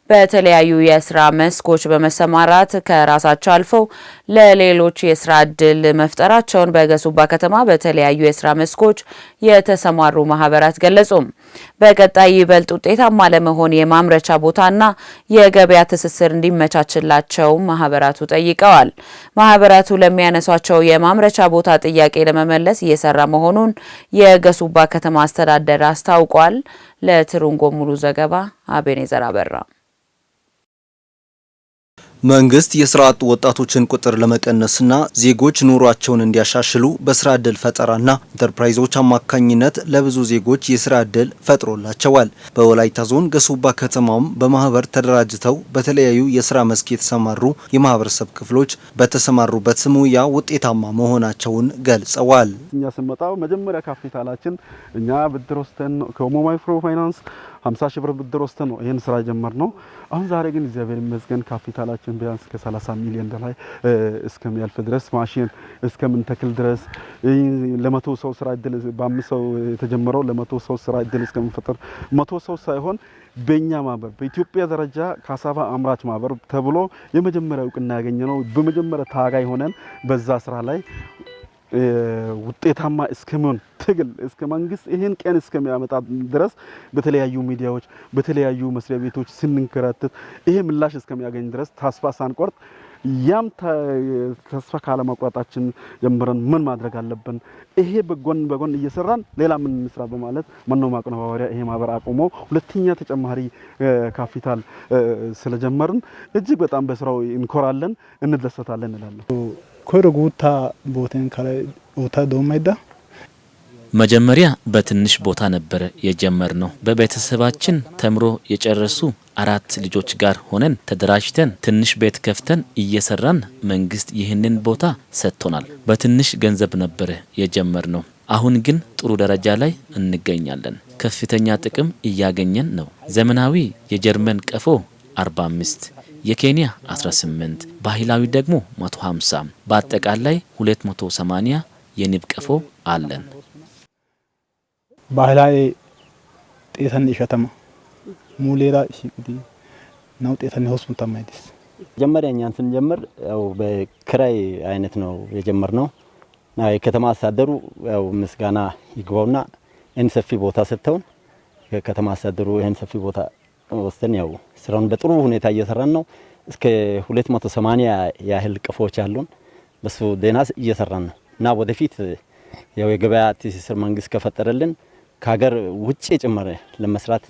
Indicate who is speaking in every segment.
Speaker 1: በተለያዩ የስራ መስኮች በመሰማራት ከራሳቸው አልፈው ለሌሎች የስራ እድል መፍጠራቸውን በገሱባ ከተማ በተለያዩ የስራ መስኮች የተሰማሩ ማህበራት ገለጹ። በቀጣይ ይበልጥ ውጤታማ ለመሆን የማምረቻ ቦታና የገበያ ትስስር እንዲመቻችላቸው ማህበራቱ ጠይቀዋል። ማህበራቱ ለሚያነሷቸው የማምረቻ ቦታ ጥያቄ ለመመለስ እየሰራ መሆኑን የገሱባ ከተማ አስተዳደር አስታውቋል። ለትሩንጎ ሙሉ ዘገባ አቤኔዘር አበራ።
Speaker 2: መንግስት የስራ አጥ ወጣቶችን ቁጥር ለመቀነስና ዜጎች ኑሯቸውን እንዲያሻሽሉ በስራ እድል ፈጠራና ኢንተርፕራይዞች አማካኝነት ለብዙ ዜጎች የስራ እድል ፈጥሮላቸዋል። በወላይታ ዞን ገሱባ ከተማም በማህበር ተደራጅተው በተለያዩ የስራ መስክ የተሰማሩ የማህበረሰብ ክፍሎች በተሰማሩበት ሙያ ውጤታማ መሆናቸውን ገልጸዋል።
Speaker 3: እኛ ስንመጣው መጀመሪያ ካፒታላችን እኛ ብድር ወስደን ከኦሞ ማይክሮ ፋይናንስ 50 ሺህ ብር ብድር ወስደን ነው ይሄን ስራ ጀመርነው። አሁን ዛሬ ግን እግዚአብሔር ይመስገን ካፒታላችን ቢያንስ ከ30 ሚሊዮን በላይ እስከሚያልፍ ድረስ ማሽን እስከምንተክል ድረስ ለ100 ሰው ስራ እድል በ5 ሰው የተጀመረው ለ100 ሰው ስራ እድል እስከምንፈጥር 100 ሰው ሳይሆን በእኛ ማህበር በኢትዮጵያ ደረጃ ካሳባ አምራች ማህበር ተብሎ የመጀመሪያ እውቅና ያገኘነው በመጀመሪያ ታጋይ ሆነን በዛ ስራ ላይ ውጤታማ እስከምን ትግል እስከ መንግስት ይሄን ቀን እስከሚያመጣ ድረስ በተለያዩ ሚዲያዎች በተለያዩ መስሪያ ቤቶች ስንንከራተት ይሄ ምላሽ እስከሚያገኝ ድረስ ተስፋ ሳንቆርጥ ያም ተስፋ ካለመቁረጣችን ጀምረን ምን ማድረግ አለብን ይሄ በጎን እየሰራን ሌላ ምን እንስራ በማለት ማነው ማቀነባበሪያ ይሄ ማህበር አቆሞ ሁለተኛ ተጨማሪ ካፒታል ስለጀመርን እጅግ በጣም በስራው እንኮራለን እንደሰታለን እንላለን።
Speaker 4: ኮሮ ጉታ ቦቴን ካለ ቦታ ዶማይዳ
Speaker 5: መጀመሪያ በትንሽ ቦታ ነበር የጀመርነው። በቤተሰባችን ተምሮ የጨረሱ 4 ልጆች ጋር ሆነን ተደራጅተን ትንሽ ቤት ከፍተን እየሰራን መንግስት ይህንን ቦታ ሰጥቶናል። በትንሽ ገንዘብ ነበር የጀመርነው። አሁን ግን ጥሩ ደረጃ ላይ እንገኛለን። ከፍተኛ ጥቅም እያገኘን ነው። ዘመናዊ የጀርመን ቀፎ 45 የኬንያ 18 ባህላዊ ደግሞ 150 በአጠቃላይ 280 የንብ ቀፎ አለን።
Speaker 4: ባህላዊ ጤተን ይሸተማ ሙሌራ ሲቁዲ ነው ጤተን ሆስፒታል ማይዲስ
Speaker 6: ጀመረኛን ስንጀምር ያው በክራይ አይነት ነው የጀመርነው። ናይ ከተማ አስተዳደሩ ያው ምስጋና ይግባውና እን ሰፊ ቦታ ሰጥተውን ከተማ አስተዳደሩ ይሄን ሰፊ ቦታ ወስተን ያው ስራውን በጥሩ ሁኔታ እየሰራን ነው። እስከ 280 ያህል ቀፎች አሉን። በሱ ደናስ እየሰራን ነው እና ወደፊት ያው የገበያ ትስስር መንግስት ከፈጠረልን ከሀገር ውጪ ጭምር ለመስራት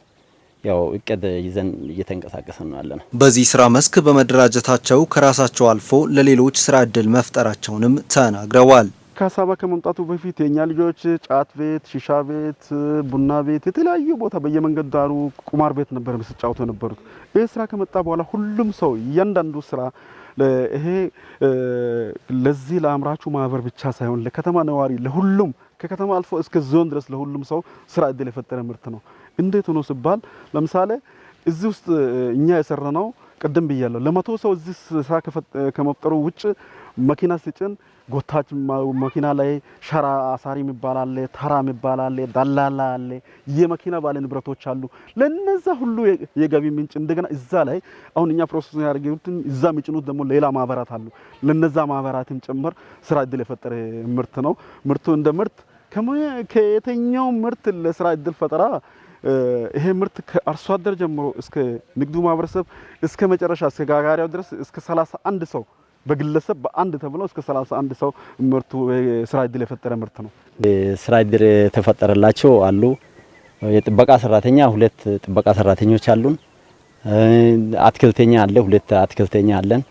Speaker 6: ያው እቅድ ይዘን እየተንቀሳቀስን ነው ያለነው።
Speaker 2: በዚህ ስራ መስክ በመደራጀታቸው ከራሳቸው አልፎ ለሌሎች ስራ እድል መፍጠራቸውንም ተናግረዋል።
Speaker 3: ካሳባ ከመምጣቱ በፊት የኛ ልጆች ጫት ቤት፣ ሺሻ ቤት፣ ቡና ቤት የተለያዩ ቦታ በየመንገድ ዳሩ ቁማር ቤት ነበር ሲጫወቱ የነበሩት። ይሄ ስራ ከመጣ በኋላ ሁሉም ሰው እያንዳንዱ ስራ ይሄ ለዚህ ለአምራቹ ማህበር ብቻ ሳይሆን ለከተማ ነዋሪ ለሁሉም ከከተማ አልፎ እስከ ዞን ድረስ ለሁሉም ሰው ስራ እድል የፈጠረ ምርት ነው። እንዴት ሆኖ ሲባል ለምሳሌ እዚህ ውስጥ እኛ የሰራነው ቀደም ብያለሁ ለ100 ሰው እዚህ ስራ ከመፍጠሩ ውጭ መኪና ሲጭን ጎታች መኪና ላይ ሸራ አሳሪ የሚባል አለ፣ ተራ የሚባል አለ፣ ዳላላ አለ፣ የመኪና ባለ ንብረቶች አሉ። ለነዛ ሁሉ የገቢ ምንጭ እንደገና እዛ ላይ አሁን እኛ ፕሮሰስ ያደርጉትን እዛ የሚጭኑት ደግሞ ሌላ ማህበራት አሉ። ለነዛ ማህበራትም ጭምር ስራ እድል የፈጠረ ምርት ነው። ምርቱ እንደ ምርት ከየትኛው ምርት ለስራ እድል ፈጠራ ይሄ ምርት ከአርሶ አደር ጀምሮ እስከ ንግዱ ማህበረሰብ እስከ መጨረሻ እስከ ጋጋሪያው ድረስ እስከ 31 ሰው በግለሰብ በአንድ ተብሎ እስከ 31 ሰው ምርቱ ስራ እድል የፈጠረ ምርት ነው።
Speaker 6: ስራ እድል ተፈጠረላቸው አሉ። የጥበቃ ሰራተኛ 2 ጥበቃ ሰራተኞች አሉን። አትክልተኛ አለ 2 አትክልተኛ አለን።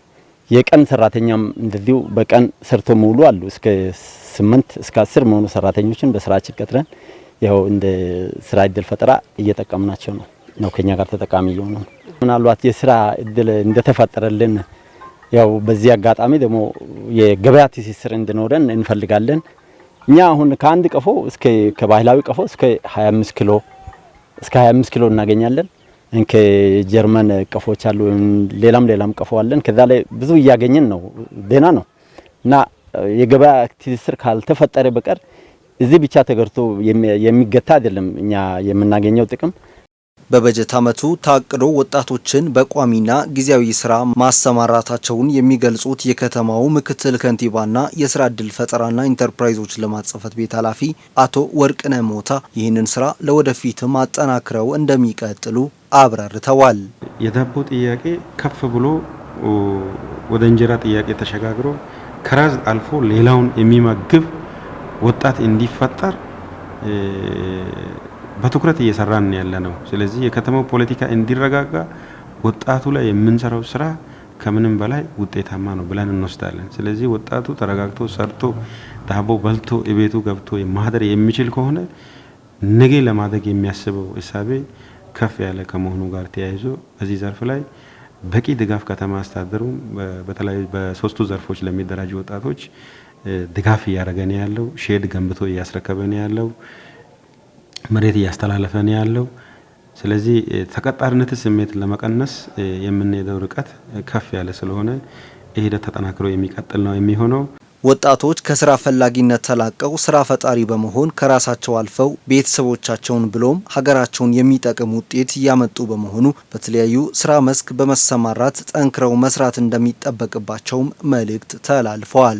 Speaker 6: የቀን ሰራተኛም እንደዚሁ በቀን ሰርቶ ሙሉ አሉ። እስከ 8 እስከ 10 መሆኑ ሰራተኞችን በስራችን ቀጥረን ያው እንደ ስራ እድል ፈጠራ እየተጠቀምናቸው ነው ከኛ ጋር ተጠቃሚ እየሆኑ ነው። ምናልባት የስራ እድል እንደተፈጠረልን ያው በዚህ አጋጣሚ ደግሞ የገበያ ትስስር እንድኖረን እንፈልጋለን። እኛ አሁን ከአንድ ቀፎ እስከ ከባህላዊ ቀፎ እስከ 25 ኪሎ እናገኛለን። ከጀርመን ቀፎች አሉ ሌላም ቀፎ አለን። ከዛ ላይ ብዙ እያገኘን ነው። ደና ነው እና የገበያ ትስስር ካልተፈጠረ በቀር እዚህ ብቻ ተገርቶ የሚገታ አይደለም እኛ የምናገኘው ጥቅም።
Speaker 2: በበጀት ዓመቱ ታቅዶ ወጣቶችን በቋሚና ጊዜያዊ ስራ ማሰማራታቸውን የሚገልጹት የከተማው ምክትል ከንቲባና የስራ ዕድል ፈጠራና ኢንተርፕራይዞች ልማት ጽሕፈት ቤት ኃላፊ አቶ ወርቅነህ ሞታ ይህንን ስራ ለወደፊትም አጠናክረው እንደሚቀጥሉ አብራርተዋል።
Speaker 7: የዳቦ ጥያቄ ከፍ ብሎ ወደ እንጀራ ጥያቄ ተሸጋግሮ ከራስ አልፎ ሌላውን የሚመግብ ወጣት እንዲፈጠር በትኩረት እየሰራን ያለነው። ስለዚህ የከተማው ፖለቲካ እንዲረጋጋ ወጣቱ ላይ የምንሰራው ስራ ከምንም በላይ ውጤታማ ነው ብለን እንወስዳለን። ስለዚህ ወጣቱ ተረጋግቶ ሰርቶ ዳቦ በልቶ እቤቱ ገብቶ ማደር የሚችል ከሆነ ነገ ለማደግ የሚያስበው እሳቤ ከፍ ያለ ከመሆኑ ጋር ተያይዞ በዚህ ዘርፍ ላይ በቂ ድጋፍ ከተማ አስተዳደሩ በተለይ በሶስቱ ዘርፎች ለሚደራጁ ወጣቶች ድጋፍ እያደረገ ነው ያለው። ሼድ ገንብቶ እያስረከበ ነው ያለው። መሬት እያስተላለፈ ነው ያለው። ስለዚህ ተቀጣሪነት ስሜት ለመቀነስ የምንሄደው ርቀት ከፍ ያለ ስለሆነ ይሄ ሂደት ተጠናክሮ የሚቀጥል ነው የሚሆነው።
Speaker 2: ወጣቶች ከስራ ፈላጊነት ተላቀው ስራ ፈጣሪ በመሆን ከራሳቸው አልፈው ቤተሰቦቻቸውን ብሎም ሀገራቸውን የሚጠቅም ውጤት እያመጡ በመሆኑ በተለያዩ ስራ መስክ በመሰማራት ጠንክረው መስራት እንደሚጠበቅባቸውም መልእክት ተላልፈዋል።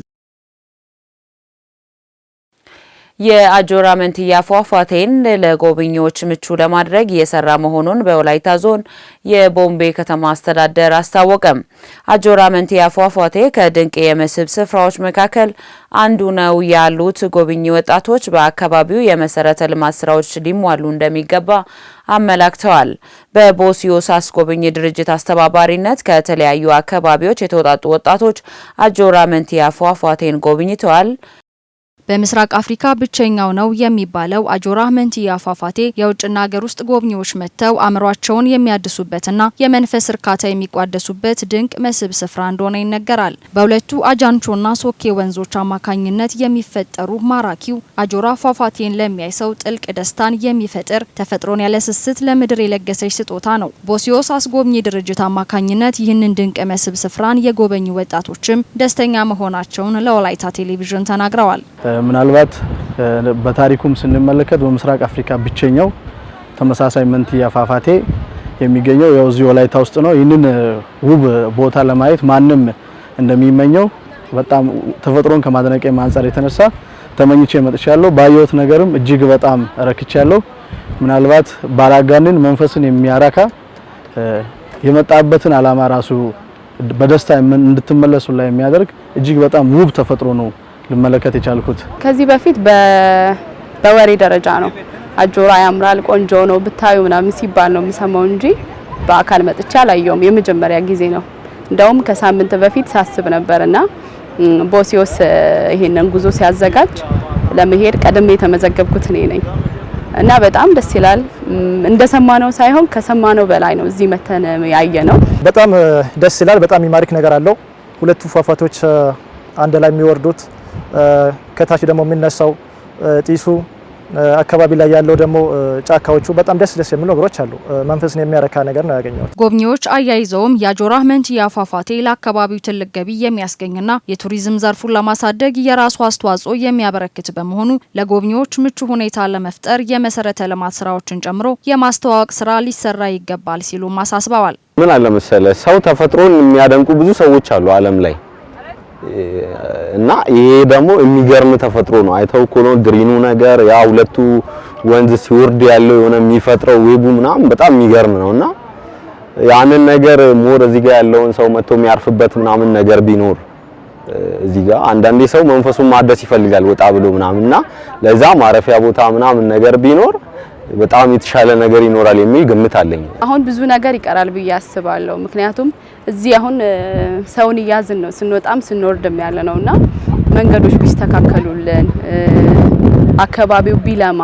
Speaker 1: የአጆራ መንትያ ፏፏቴን ለጎብኚዎች ምቹ ለማድረግ እየሰራ መሆኑን በወላይታ ዞን የቦምቤ ከተማ አስተዳደር አስታወቀም። አጆራ መንትያ ፏፏቴ ከድንቅ የመስህብ ስፍራዎች መካከል አንዱ ነው ያሉት ጎብኚ ወጣቶች በአካባቢው የመሰረተ ልማት ስራዎች ሊሟሉ እንደሚገባ አመላክተዋል። በቦሲዮስ አስጎብኚ ድርጅት አስተባባሪነት ከተለያዩ አካባቢዎች የተውጣጡ ወጣቶች አጆራ መንትያ ፏፏቴን ጎብኝተዋል።
Speaker 8: በምስራቅ አፍሪካ ብቸኛው ነው የሚባለው አጆራ መንትያ ፏፏቴ የውጭና ሀገር ውስጥ ጎብኚዎች መጥተው አእምሯቸውን የሚያድሱበትና የመንፈስ እርካታ የሚቋደሱበት ድንቅ መስህብ ስፍራ እንደሆነ ይነገራል። በሁለቱ አጃንቾና ሶኬ ወንዞች አማካኝነት የሚፈጠሩ ማራኪው አጆራ ፏፏቴን ለሚያይ ሰው ጥልቅ ደስታን የሚፈጥር ተፈጥሮን ያለ ስስት ለምድር የለገሰች ስጦታ ነው። ቦሲዮስ አስጎብኚ ድርጅት አማካኝነት ይህንን ድንቅ መስህብ ስፍራን የጎበኙ ወጣቶችም ደስተኛ መሆናቸውን ለወላይታ ቴሌቪዥን ተናግረዋል።
Speaker 4: ምናልባት በታሪኩም ስንመለከት በምስራቅ አፍሪካ ብቸኛው ተመሳሳይ መንትያ ፏፏቴ የሚገኘው ያው እዚህ ወላይታ ውስጥ ነው። ይህንን ውብ ቦታ ለማየት ማንም እንደሚመኘው በጣም ተፈጥሮን ከማድነቅ አንፃር የተነሳ ተመኝቼ መጥቻለሁ። ባየሁት ነገርም እጅግ በጣም ረክቻለሁ። ምናልባት ባላጋንን መንፈስን የሚያረካ የመጣበትን ዓላማ ራሱ በደስታ እንድትመለሱ ላይ የሚያደርግ እጅግ በጣም ውብ ተፈጥሮ ነው ልመለከት የቻልኩት።
Speaker 9: ከዚህ በፊት በወሬ ደረጃ ነው አጆራ ያምራል ቆንጆ ነው ብታዩ ምናምን ሲባል ነው የምሰማው እንጂ በአካል መጥቻ አላየውም። የመጀመሪያ ጊዜ ነው። እንደውም ከሳምንት በፊት ሳስብ ነበርና ቦሲዮስ ይሄንን ጉዞ ሲያዘጋጅ ለመሄድ ቀድሜ የተመዘገብኩት እኔ ነኝ እና በጣም ደስ ይላል። እንደሰማነው ሳይሆን ከሰማነው በላይ ነው እዚህ መተን ያየ ነው።
Speaker 10: በጣም ደስ ይላል። በጣም የሚማርክ ነገር አለው። ሁለቱ ፏፏቴዎች አንድ ላይ የሚወርዱት ከታች ደግሞ የሚነሳው ጢሱ አካባቢ ላይ ያለው ደግሞ ጫካዎቹ በጣም ደስ የሚሉ ነገሮች አሉ። መንፈስን የሚያረካ ነገር ነው ያገኘሁት።
Speaker 8: ጎብኚዎች አያይዘውም የአጆራ መንትያ ፏፏቴ ለአካባቢው ትልቅ ገቢ የሚያስገኝና የቱሪዝም ዘርፉን ለማሳደግ የራሱ አስተዋጽኦ የሚያበረክት በመሆኑ ለጎብኚዎች ምቹ ሁኔታ ለመፍጠር የመሰረተ ልማት ስራዎችን ጨምሮ የማስተዋወቅ ስራ ሊሰራ ይገባል ሲሉ አሳስበዋል።
Speaker 11: ምን አለ መሰለ ሰው ተፈጥሮን የሚያደንቁ ብዙ ሰዎች አሉ ዓለም ላይ እና ይሄ ደግሞ የሚገርም ተፈጥሮ ነው። አይተው እኮ ነው ግሪኑ ነገር ያ ሁለቱ ወንዝ ሲወርድ ያለው የሆነ የሚፈጥረው ዌቡ ምናምን በጣም የሚገርም ነውና ያንን ነገር ሞር እዚህ ጋር ያለውን ሰው መጥቶ የሚያርፍበት ምናምን ነገር ቢኖር እዚህ ጋር አንዳንዴ ሰው መንፈሱን ማደስ ይፈልጋል ወጣ ብሎ ምናምንና ለዛ ማረፊያ ቦታ ምናምን ነገር ቢኖር በጣም የተሻለ ነገር ይኖራል የሚል ግምት አለኝ።
Speaker 9: አሁን ብዙ ነገር ይቀራል ብዬ አስባለሁ። ምክንያቱም እዚህ አሁን ሰውን እያዝን ነው ስንወጣም ስንወርድም ያለ ነውና መንገዶች ቢስተካከሉልን አካባቢው ቢለማ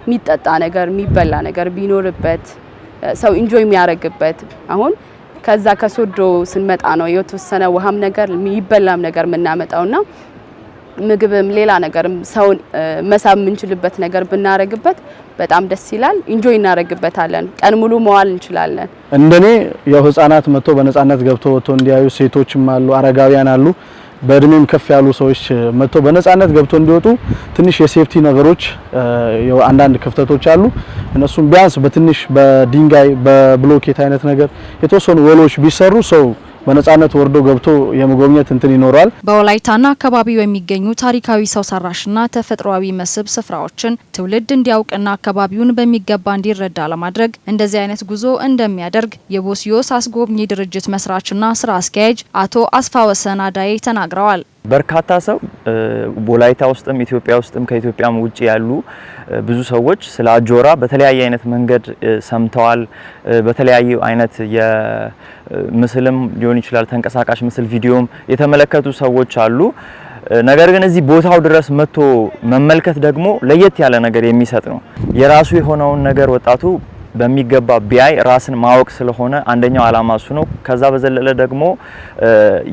Speaker 9: የሚጠጣ ነገር የሚበላ ነገር ቢኖርበት ሰው ኢንጆይ የሚያደርግበት አሁን ከዛ ከሶዶ ስንመጣ ነው የተወሰነ ውሃም ነገር የሚበላም ነገር ምናመጣውና ምግብም ሌላ ነገርም ሰውን መሳብ የምንችልበት ነገር ብናረግበት በጣም ደስ ይላል። ኢንጆይ እናረግበታለን። ቀን ሙሉ መዋል እንችላለን።
Speaker 4: እንደኔ ያው ህፃናት መጥቶ በነፃነት ገብቶ ወጥቶ እንዲያዩ ሴቶችም አሉ፣ አረጋውያን አሉ። በእድሜም ከፍ ያሉ ሰዎች መጥተው በነጻነት ገብቶ እንዲወጡ ትንሽ የሴፍቲ ነገሮች አንዳንድ ክፍተቶች አሉ። እነሱም ቢያንስ በትንሽ በድንጋይ በብሎኬት አይነት ነገር የተወሰኑ ወሎች ቢሰሩ ሰው በነጻነት ወርዶ ገብቶ የመጎብኘት እንትን ይኖራል።
Speaker 8: በወላይታና አካባቢው የሚገኙ ታሪካዊ ሰው ሰራሽና ተፈጥሯዊ መስህብ ስፍራዎችን ትውልድ እንዲያውቅና አካባቢውን በሚገባ እንዲረዳ ለማድረግ እንደዚህ አይነት ጉዞ እንደሚያደርግ የቦሲዮስ አስጎብኚ ድርጅት መስራችና ስራ አስኪያጅ አቶ አስፋወሰን አዳዬ ተናግረዋል።
Speaker 12: በርካታ ሰው ወላይታ ውስጥም ኢትዮጵያ ውስጥም ከኢትዮጵያም ውጪ ያሉ ብዙ ሰዎች ስለ አጆራ በተለያየ አይነት መንገድ ሰምተዋል። በተለያየ አይነት የምስልም ሊሆን ይችላል ተንቀሳቃሽ ምስል ቪዲዮም የተመለከቱ ሰዎች አሉ። ነገር ግን እዚህ ቦታው ድረስ መጥቶ መመልከት ደግሞ ለየት ያለ ነገር የሚሰጥ ነው። የራሱ የሆነውን ነገር ወጣቱ በሚገባ ቢያይ ራስን ማወቅ ስለሆነ አንደኛው አላማ እሱ ነው። ከዛ በዘለለ ደግሞ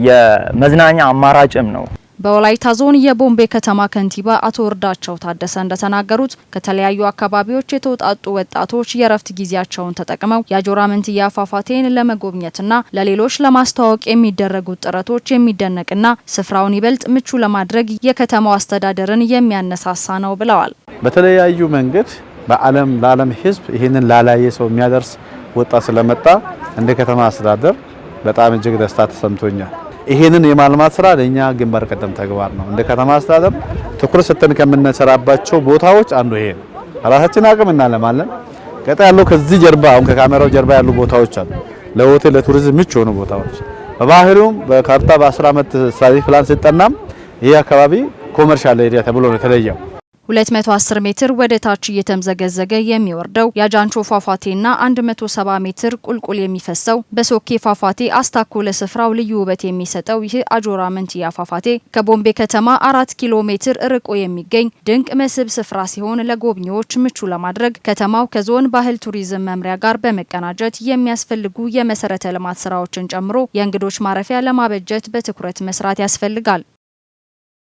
Speaker 12: የመዝናኛ አማራጭም ነው።
Speaker 8: በወላይታ ዞን የቦምቤ ከተማ ከንቲባ አቶ ወርዳቸው ታደሰ እንደተናገሩት ከተለያዩ አካባቢዎች የተውጣጡ ወጣቶች የረፍት ጊዜያቸውን ተጠቅመው የአጆራ መንትያ ፏፏቴን ለመጎብኘትና ለሌሎች ለማስተዋወቅ የሚደረጉት ጥረቶች የሚደነቅና ስፍራውን ይበልጥ ምቹ ለማድረግ የከተማው አስተዳደርን የሚያነሳሳ ነው ብለዋል።
Speaker 13: በተለያዩ መንገድ ለዓለም ሕዝብ ይህንን ላላየ ሰው የሚያደርስ ወጣት ስለመጣ እንደ ከተማ አስተዳደር በጣም እጅግ ደስታ ተሰምቶኛል። ይህንን የማልማት ስራ ለኛ ግንባር ቀደም ተግባር ነው። እንደ ከተማ አስተዳደር ትኩረት ሰጥተን ከምንሰራባቸው ቦታዎች አንዱ ይሄ ነው። ራሳችን አቅም እናለማለን። ቀጣይ ያለው ከዚህ ጀርባ አሁን ከካሜራው ጀርባ ያሉ ቦታዎች አሉ። ለሆቴል ለቱሪዝም ምቹ የሆኑ ቦታዎች በባህሪውም በካርታ በ10 ዓመት ስትራቴጂክ ፕላን ሲጠናም ይሄ አካባቢ ኮመርሻል ኤሪያ ተብሎ ነው የተለየው።
Speaker 8: 210 ሜትር ወደ ታች እየተምዘገዘገ የሚወርደው የአጃንቾ ፏፏቴና 170 ሜትር ቁልቁል የሚፈሰው በሶኬ ፏፏቴ አስታኮ ለስፍራው ልዩ ውበት የሚሰጠው ይህ አጆራ መንትያ ፏፏቴ ከቦምቤ ከተማ 4 ኪሎ ሜትር ርቆ የሚገኝ ድንቅ መስህብ ስፍራ ሲሆን ለጎብኚዎች ምቹ ለማድረግ ከተማው ከዞን ባህል ቱሪዝም መምሪያ ጋር በመቀናጀት የሚያስፈልጉ የመሰረተ ልማት ስራዎችን ጨምሮ የእንግዶች ማረፊያ ለማበጀት በትኩረት መስራት ያስፈልጋል።